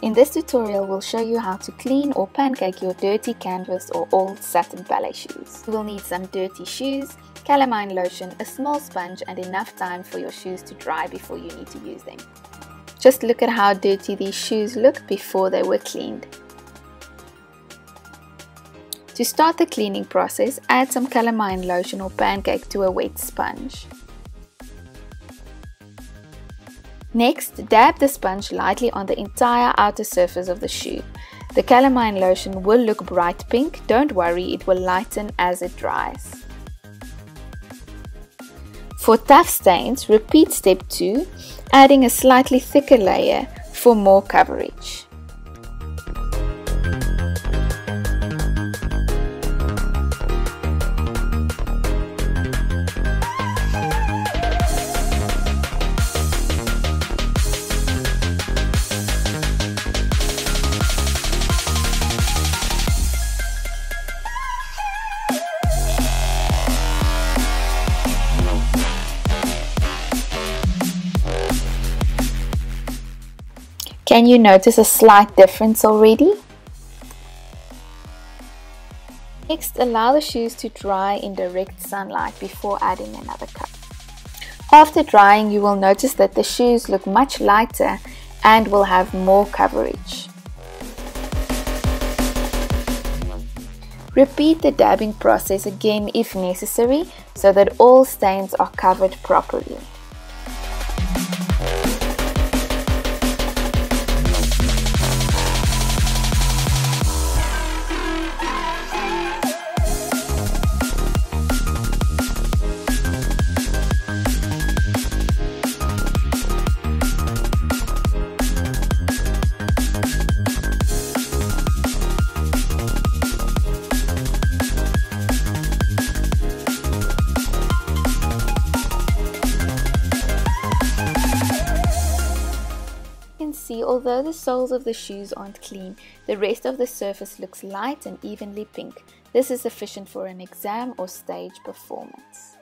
In this tutorial, we'll show you how to clean or pancake your dirty canvas or old satin ballet shoes. You will need some dirty shoes, calamine lotion, a small sponge and enough time for your shoes to dry before you need to use them. Just look at how dirty these shoes look before they were cleaned. To start the cleaning process, add some calamine lotion or pancake to a wet sponge. Next, dab the sponge lightly on the entire outer surface of the shoe. The calamine lotion will look bright pink, don't worry, it will lighten as it dries. For tough stains, repeat step 2, adding a slightly thicker layer for more coverage. Can you notice a slight difference already? Next, allow the shoes to dry in direct sunlight before adding another coat. After drying, you will notice that the shoes look much lighter and will have more coverage. Repeat the dabbing process again if necessary so that all stains are covered properly. See, although the soles of the shoes aren't clean, the rest of the surface looks light and evenly pink. This is sufficient for an exam or stage performance.